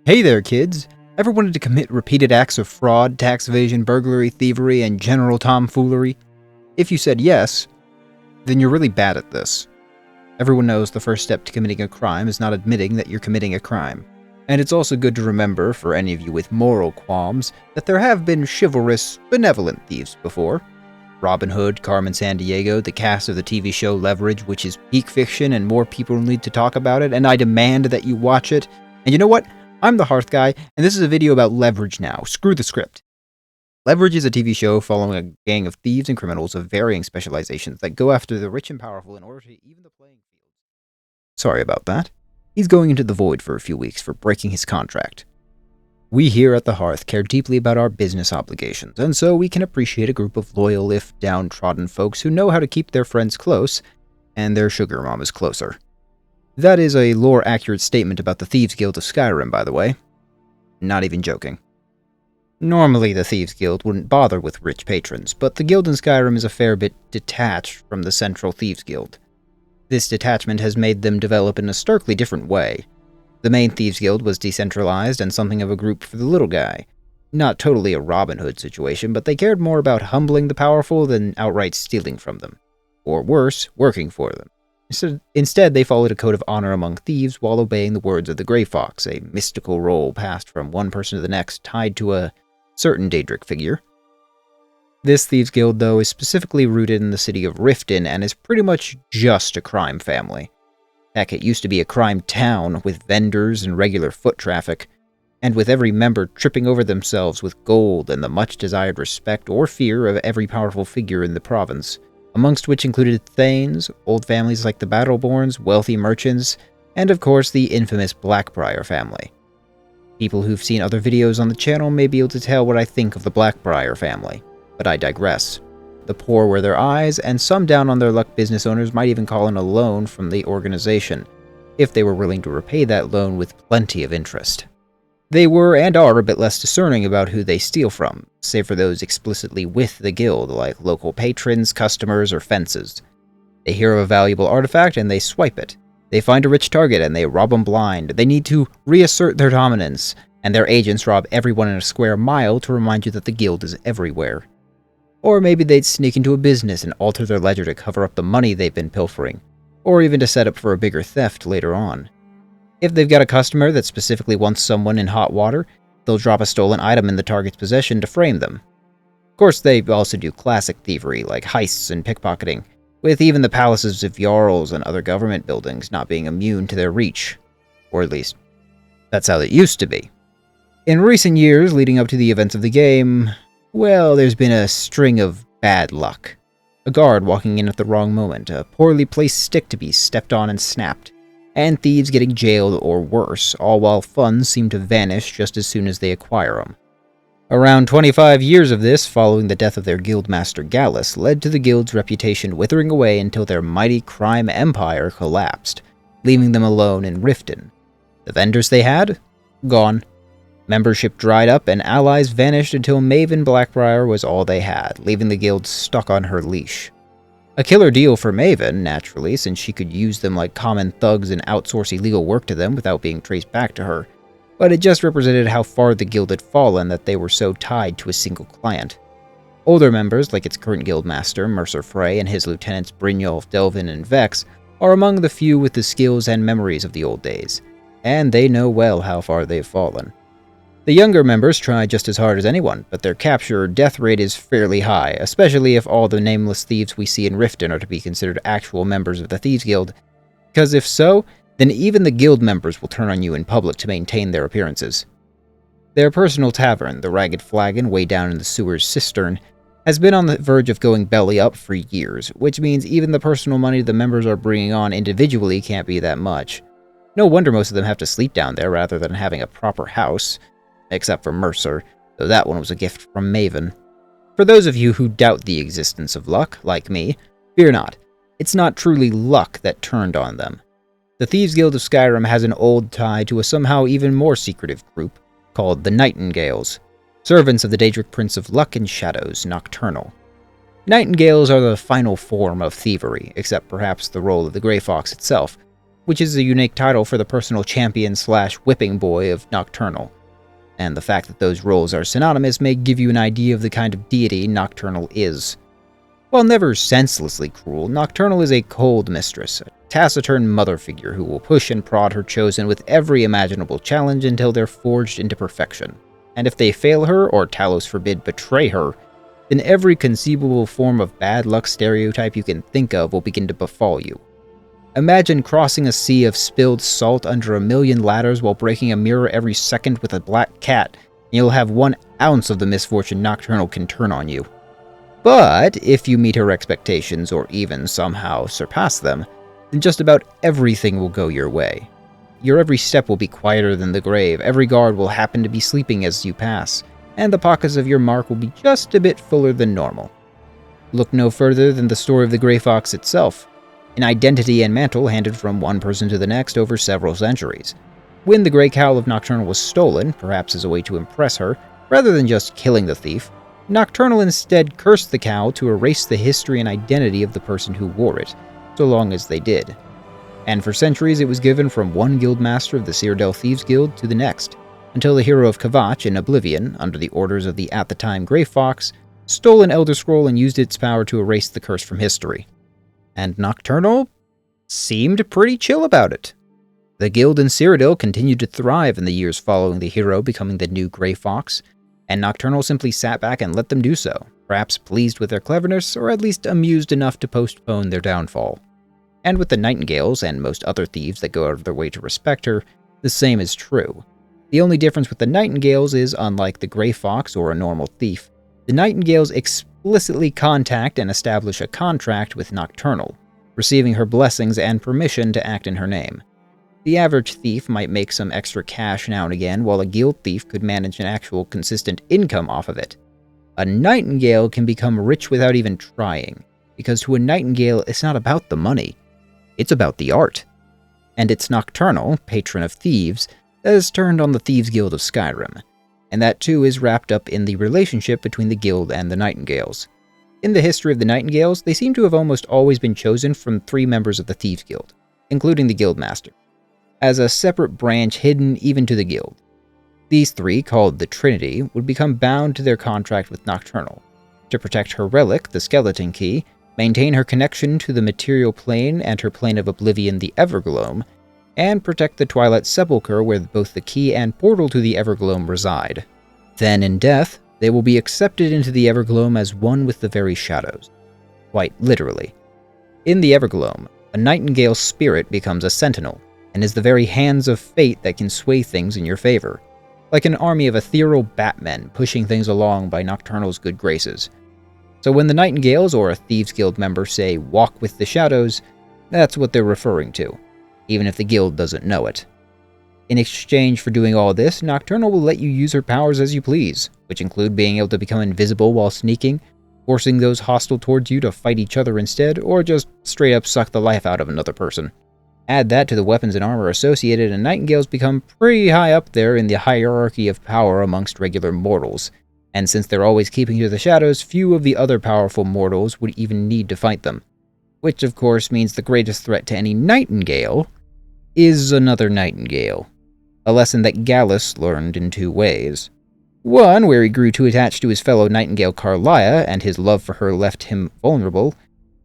Hey there, kids! Ever wanted to commit repeated acts of fraud, tax evasion, burglary, thievery, and general tomfoolery? If you said yes, then you're really bad at this. Everyone knows the first step to committing a crime is not admitting that you're committing a crime. And it's also good to remember, for any of you with moral qualms, that there have been chivalrous, benevolent thieves before. Robin Hood, Carmen Sandiego, the cast of the TV show Leverage, which is peak fiction and more people need to talk about it, and I demand that you watch it. And you know what? I'm the Hearth Guy, and this is a video about Leverage now. Screw the script. Leverage is a TV show following a gang of thieves and criminals of varying specializations that go after the rich and powerful in order to even the playing field. Sorry about that. He's going into the void for a few weeks for breaking his contract. We here at the Hearth care deeply about our business obligations, and so we can appreciate a group of loyal, if downtrodden folks who know how to keep their friends close, and their sugar mamas closer. That is a lore-accurate statement about the Thieves Guild of Skyrim, by the way. Not even joking. Normally, the Thieves Guild wouldn't bother with rich patrons, but the guild in Skyrim is a fair bit detached from the central Thieves Guild. This detachment has made them develop in a starkly different way. The main Thieves Guild was decentralized and something of a group for the little guy. Not totally a Robin Hood situation, but they cared more about humbling the powerful than outright stealing from them. Or worse, working for them. Instead, they followed a code of honor among thieves while obeying the words of the Grey Fox, a mystical role passed from one person to the next tied to a certain Daedric figure. This Thieves Guild, though, is specifically rooted in the city of Riften and is pretty much just a crime family. Heck, it used to be a crime town with vendors and regular foot traffic, and with every member tripping over themselves with gold and the much-desired respect or fear of every powerful figure in the province, amongst which included thanes, old families like the Battleborns, wealthy merchants, and of course the infamous Blackbriar family. People who've seen other videos on the channel may be able to tell what I think of the Blackbriar family, but I digress. The poor wear their eyes, and some down-on-their-luck business owners might even call in a loan from the organization, if they were willing to repay that loan with plenty of interest. They were and are a bit less discerning about who they steal from, save for those explicitly with the guild, like local patrons, customers, or fences. They hear of a valuable artifact and they swipe it. They find a rich target and they rob them blind. They need to reassert their dominance, and their agents rob everyone in a square mile to remind you that the guild is everywhere. Or maybe they'd sneak into a business and alter their ledger to cover up the money they've been pilfering, or even to set up for a bigger theft later on. If they've got a customer that specifically wants someone in hot water, they'll drop a stolen item in the target's possession to frame them. Of course, they also do classic thievery like heists and pickpocketing, with even the palaces of Jarls and other government buildings not being immune to their reach. Or at least, that's how it used to be. In recent years leading up to the events of the game, well, there's been a string of bad luck. A guard walking in at the wrong moment, a poorly placed stick to be stepped on and snapped, and thieves getting jailed or worse, all while funds seem to vanish just as soon as they acquire them. Around 25 years of this, following the death of their guildmaster Gallus, led to the guild's reputation withering away until their mighty crime empire collapsed, leaving them alone in Riften. The vendors they had? Gone. Membership dried up and allies vanished until Maven Blackbriar was all they had, leaving the guild stuck on her leash. A killer deal for Maven, naturally, since she could use them like common thugs and outsource illegal work to them without being traced back to her, but it just represented how far the guild had fallen that they were so tied to a single client. Older members, like its current guildmaster, Mercer Frey, and his lieutenants Brynjolf, Delvin, and Vex, are among the few with the skills and memories of the old days, and they know well how far they've fallen. The younger members try just as hard as anyone, but their capture or death rate is fairly high, especially if all the nameless thieves we see in Riften are to be considered actual members of the Thieves Guild, because if so, then even the guild members will turn on you in public to maintain their appearances. Their personal tavern, the Ragged Flagon way down in the sewer's cistern, has been on the verge of going belly up for years, which means even the personal money the members are bringing on individually can't be that much. No wonder most of them have to sleep down there rather than having a proper house. Except for Mercer, though that one was a gift from Maven. For those of you who doubt the existence of luck, like me, fear not. It's not truly luck that turned on them. The Thieves Guild of Skyrim has an old tie to a somehow even more secretive group called the Nightingales, servants of the Daedric Prince of Luck and Shadows, Nocturnal. Nightingales are the final form of thievery, except perhaps the role of the Grey Fox itself, which is a unique title for the personal champion slash whipping boy of Nocturnal. And the fact that those roles are synonymous may give you an idea of the kind of deity Nocturnal is. While never senselessly cruel, Nocturnal is a cold mistress, a taciturn mother figure who will push and prod her chosen with every imaginable challenge until they're forged into perfection. And if they fail her, or Talos forbid betray her, then every conceivable form of bad luck stereotype you can think of will begin to befall you. Imagine crossing a sea of spilled salt under a million ladders while breaking a mirror every second with a black cat, and you'll have 1 ounce of the misfortune Nocturnal can turn on you. But if you meet her expectations or even somehow surpass them, then just about everything will go your way. Your every step will be quieter than the grave, every guard will happen to be sleeping as you pass, and the pockets of your mark will be just a bit fuller than normal. Look no further than the story of the Grey Fox itself, an identity and mantle handed from one person to the next over several centuries. When the Grey Cowl of Nocturnal was stolen, perhaps as a way to impress her, rather than just killing the thief, Nocturnal instead cursed the cowl to erase the history and identity of the person who wore it, so long as they did. And for centuries it was given from one guildmaster of the Cyrodiil Thieves Guild to the next, until the hero of Kvatch in Oblivion, under the orders of the at-the-time Grey Fox, stole an Elder Scroll and used its power to erase the curse from history. And Nocturnal seemed pretty chill about it. The guild in Cyrodiil continued to thrive in the years following the hero becoming the new Grey Fox, and Nocturnal simply sat back and let them do so, perhaps pleased with their cleverness, or at least amused enough to postpone their downfall. And with the Nightingales and most other thieves that go out of their way to respect her, the same is true. The only difference with the Nightingales is, unlike the Grey Fox or a normal thief, the Nightingales explicitly contact and establish a contract with Nocturnal, receiving her blessings and permission to act in her name. The average thief might make some extra cash now and again, while a guild thief could manage an actual consistent income off of it. A Nightingale can become rich without even trying, because to a Nightingale it's not about the money, it's about the art. And it's Nocturnal, patron of thieves, that has turned on the Thieves Guild of Skyrim, and that too is wrapped up in the relationship between the guild and the Nightingales. In the history of the Nightingales, they seem to have almost always been chosen from 3 members of the Thieves Guild, including the Guildmaster, as a separate branch hidden even to the guild. These 3, called the Trinity, would become bound to their contract with Nocturnal, to protect her relic, the Skeleton Key, maintain her connection to the material plane and her plane of oblivion, the Evergloam, and protect the Twilight Sepulchre where both the key and portal to the Evergloam reside. Then in death, they will be accepted into the Evergloam as one with the very shadows. Quite literally. In the Evergloam, a Nightingale's spirit becomes a sentinel, and is the very hands of fate that can sway things in your favor, like an army of ethereal batmen pushing things along by Nocturnal's good graces. So when the Nightingales or a Thieves Guild member say, "walk with the shadows," that's what they're referring to, even if the guild doesn't know it. In exchange for doing all this, Nocturnal will let you use her powers as you please, which include being able to become invisible while sneaking, forcing those hostile towards you to fight each other instead, or just straight up suck the life out of another person. Add that to the weapons and armor associated, and Nightingales become pretty high up there in the hierarchy of power amongst regular mortals, and since they're always keeping to the shadows, few of the other powerful mortals would even need to fight them. Which of course means the greatest threat to any Nightingale is another Nightingale. A lesson that Gallus learned in 2 ways. One, where he grew too attached to his fellow Nightingale Carlia, and his love for her left him vulnerable.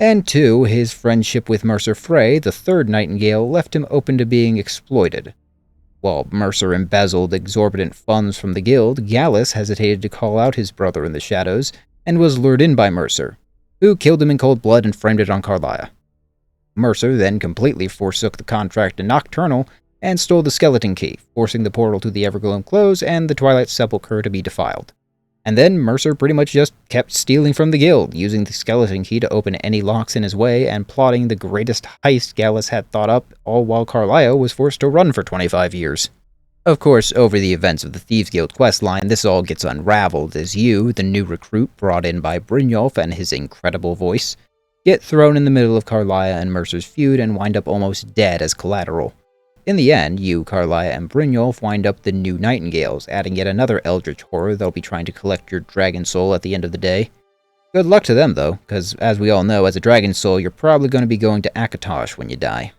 And 2, his friendship with Mercer Frey, the 3rd Nightingale, left him open to being exploited. While Mercer embezzled exorbitant funds from the guild, Gallus hesitated to call out his brother in the shadows, and was lured in by Mercer, who killed him in cold blood and framed it on Carlia. Mercer then completely forsook the contract to Nocturnal, and stole the Skeleton Key, forcing the portal to the Evergloam close and the Twilight Sepulchre to be defiled. And then Mercer pretty much just kept stealing from the guild, using the Skeleton Key to open any locks in his way, and plotting the greatest heist Gallus had thought up, all while Carlia was forced to run for 25 years. Of course, over the events of the Thieves Guild questline, this all gets unraveled as you, the new recruit brought in by Brynjolf and his incredible voice, get thrown in the middle of Carlia and Mercer's feud and wind up almost dead as collateral. In the end, you, Carlia, and Brynjolf wind up the new Nightingales, adding yet another eldritch horror that'll be trying to collect your dragon soul at the end of the day. Good luck to them, though, because as we all know, as a dragon soul, you're probably going to be going to Akatosh when you die.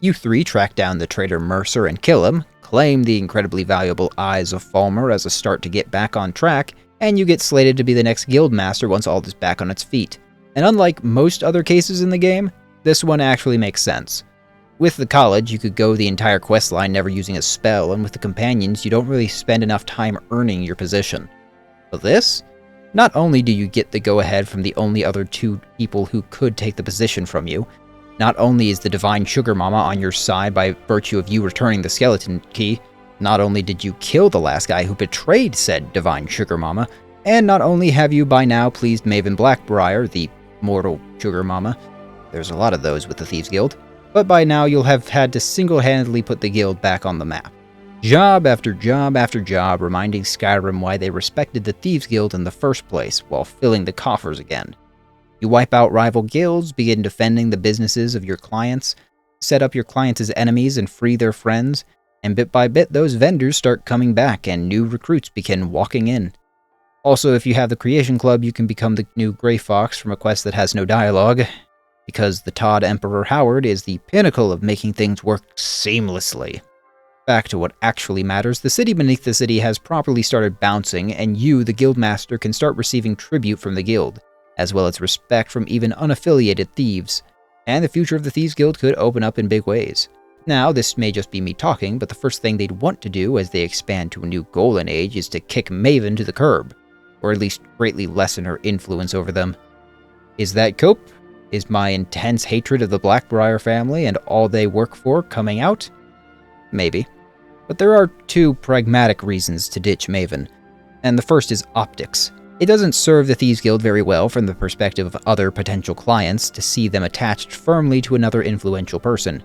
You three track down the traitor Mercer and kill him, claim the incredibly valuable Eyes of Falmer as a start to get back on track, and you get slated to be the next guild master once all is back on its feet. And unlike most other cases in the game, this one actually makes sense. With the college, you could go the entire questline never using a spell, and with the companions, you don't really spend enough time earning your position. But this? Not only do you get the go-ahead from the only other two people who could take the position from you, not only is the Divine Sugar Mama on your side by virtue of you returning the skeleton key, not only did you kill the last guy who betrayed said Divine Sugar Mama, and not only have you by now pleased Maven Blackbriar, the mortal Sugar Mama, there's a lot of those with the Thieves Guild, but by now you'll have had to single-handedly put the guild back on the map. Job after job after job reminding Skyrim why they respected the Thieves Guild in the first place, while filling the coffers again. You wipe out rival guilds, begin defending the businesses of your clients, set up your clients as enemies and free their friends, and bit by bit those vendors start coming back and new recruits begin walking in. Also, if you have the Creation Club, you can become the new Grey Fox from a quest that has no dialogue, because the Todd Emperor Howard is the pinnacle of making things work seamlessly. Back to what actually matters, the city beneath the city has properly started bouncing, and you, the Guildmaster, can start receiving tribute from the guild, as well as respect from even unaffiliated thieves, and the future of the Thieves Guild could open up in big ways. Now, this may just be me talking, but the first thing they'd want to do as they expand to a new golden age is to kick Maven to the curb, or at least greatly lessen her influence over them. Is that cope? Is my intense hatred of the Blackbriar family and all they work for coming out? Maybe. But there are two pragmatic reasons to ditch Maven, and the first is optics. It doesn't serve the Thieves Guild very well from the perspective of other potential clients to see them attached firmly to another influential person,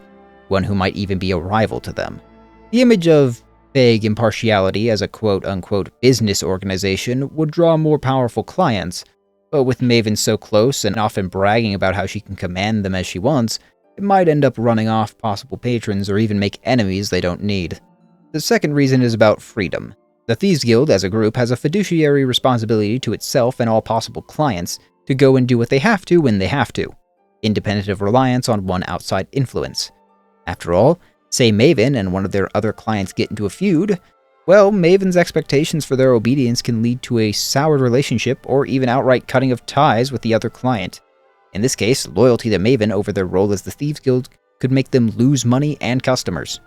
one who might even be a rival to them. The image of vague impartiality as a quote-unquote business organization would draw more powerful clients, but with Maven so close and often bragging about how she can command them as she wants, it might end up running off possible patrons or even make enemies they don't need. The second reason is about freedom. The Thieves Guild as a group has a fiduciary responsibility to itself and all possible clients to go and do what they have to when they have to, independent of reliance on one outside influence. After all, say Maven and one of their other clients get into a feud, well, Maven's expectations for their obedience can lead to a soured relationship or even outright cutting of ties with the other client. In this case, loyalty to Maven over their role as the Thieves Guild could make them lose money and customers.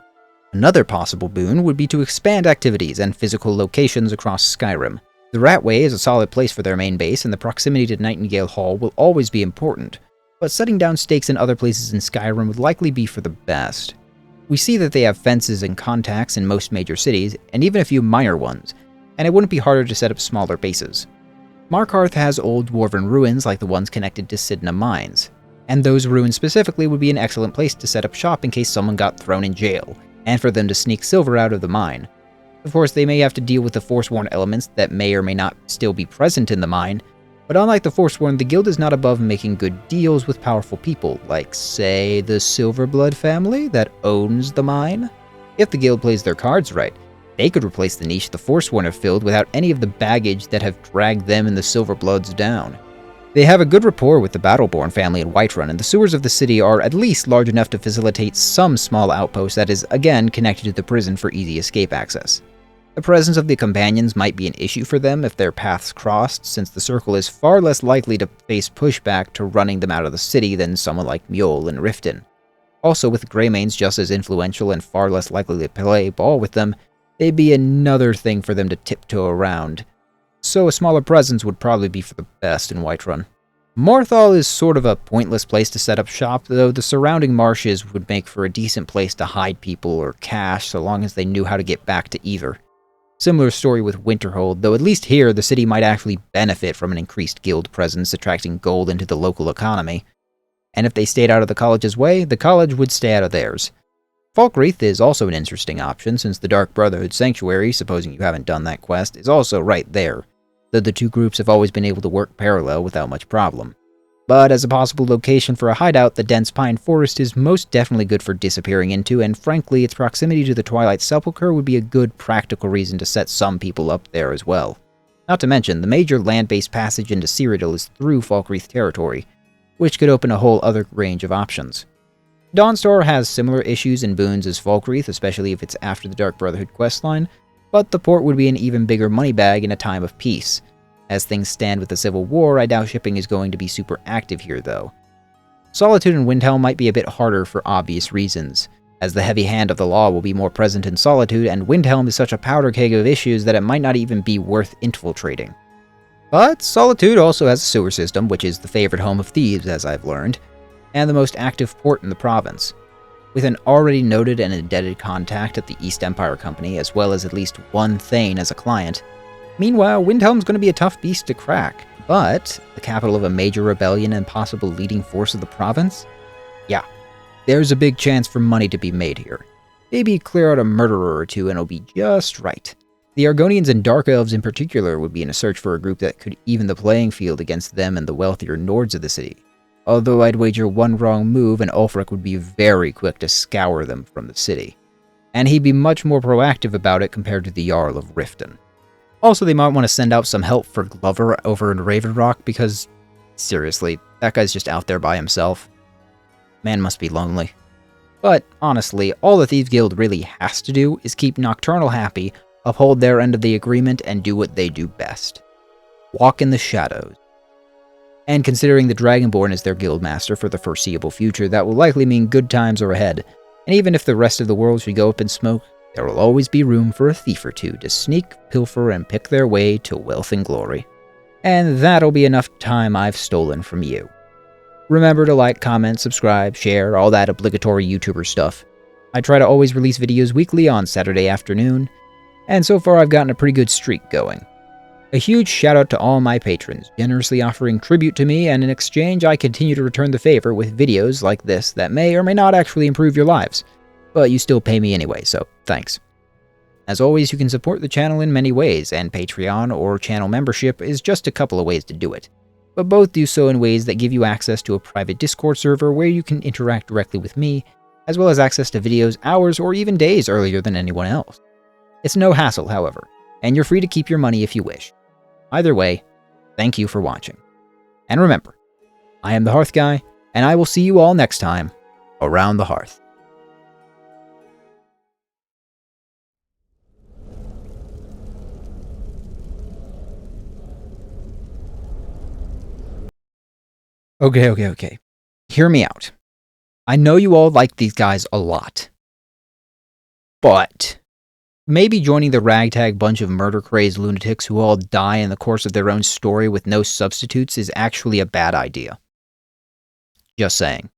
Another possible boon would be to expand activities and physical locations across Skyrim. The Ratway is a solid place for their main base, and the proximity to Nightingale Hall will always be important, but setting down stakes in other places in Skyrim would likely be for the best. We see that they have fences and contacts in most major cities, and even a few minor ones, and it wouldn't be harder to set up smaller bases. Markarth has old dwarven ruins like the ones connected to Sidna Mines, and those ruins specifically would be an excellent place to set up shop in case someone got thrown in jail, and for them to sneak silver out of the mine. Of course, they may have to deal with the Forsworn elements that may or may not still be present in the mine, but unlike the Forsworn, the guild is not above making good deals with powerful people, like, say, the Silverblood family that owns the mine. If the guild plays their cards right, they could replace the niche the Forsworn have filled without any of the baggage that have dragged them and the Silverbloods down. They have a good rapport with the Battleborn family in Whiterun, and the sewers of the city are at least large enough to facilitate some small outpost that is, again, connected to the prison for easy escape access. The presence of the companions might be an issue for them if their paths crossed, since the Circle is far less likely to face pushback to running them out of the city than someone like Mjol and Riften. Also, with Greymanes just as influential and far less likely to play ball with them, they'd be another thing for them to tiptoe around. So a smaller presence would probably be for the best in Whiterun. Morthal is sort of a pointless place to set up shop, though the surrounding marshes would make for a decent place to hide people or cash so long as they knew how to get back to either. Similar story with Winterhold, though at least here the city might actually benefit from an increased guild presence attracting gold into the local economy. And if they stayed out of the college's way, the college would stay out of theirs. Falkreath is also an interesting option since the Dark Brotherhood Sanctuary, supposing you haven't done that quest, is also right there, though the two groups have always been able to work parallel without much problem. But as a possible location for a hideout, the dense pine forest is most definitely good for disappearing into, and frankly, its proximity to the Twilight Sepulchre would be a good practical reason to set some people up there as well. Not to mention, the major land-based passage into Cyrodiil is through Falkreath territory, which could open a whole other range of options. Dawnstar has similar issues and boons as Falkreath, especially if it's after the Dark Brotherhood questline, but the port would be an even bigger money bag in a time of peace. As things stand with the Civil War, I doubt shipping is going to be super active here though. Solitude and Windhelm might be a bit harder for obvious reasons, as the heavy hand of the law will be more present in Solitude, and Windhelm is such a powder keg of issues that it might not even be worth infiltrating. But Solitude also has a sewer system, which is the favorite home of thieves, as I've learned, and the most active port in the province. With an already noted and indebted contact at the East Empire Company, as well as at least one Thane as a client. Meanwhile, Windhelm's going to be a tough beast to crack, but the capital of a major rebellion and possible leading force of the province? Yeah, there's a big chance for money to be made here. Maybe clear out a murderer or two and it'll be just right. The Argonians and Dark Elves in particular would be in a search for a group that could even the playing field against them and the wealthier Nords of the city. Although I'd wager one wrong move and Ulfric would be very quick to scour them from the city. And he'd be much more proactive about it compared to the Jarl of Riften. Also, they might want to send out some help for Glover over in Raven Rock because, seriously, that guy's just out there by himself. Man must be lonely. But, honestly, all the Thieves Guild really has to do is keep Nocturnal happy, uphold their end of the agreement, and do what they do best. Walk in the shadows. And considering the Dragonborn is their guildmaster for the foreseeable future, that will likely mean good times are ahead. And even if the rest of the world should go up in smoke, there will always be room for a thief or two to sneak, pilfer, and pick their way to wealth and glory. And that'll be enough time I've stolen from you. Remember to like, comment, subscribe, share, all that obligatory YouTuber stuff. I try to always release videos weekly on Saturday afternoon, and so far I've gotten a pretty good streak going. A huge shout out to all my patrons, generously offering tribute to me, and in exchange I continue to return the favor with videos like this that may or may not actually improve your lives. But you still pay me anyway, so thanks. As always, you can support the channel in many ways, and Patreon or channel membership is just a couple of ways to do it. But both do so in ways that give you access to a private Discord server where you can interact directly with me, as well as access to videos hours or even days earlier than anyone else. It's no hassle, however, and you're free to keep your money if you wish. Either way, thank you for watching. And remember, I am the Hearth Guy, and I will see you all next time around the hearth. Okay. Hear me out. I know you all like these guys a lot. But maybe joining the ragtag bunch of murder-crazed lunatics who all die in the course of their own story with no substitutes is actually a bad idea. Just saying.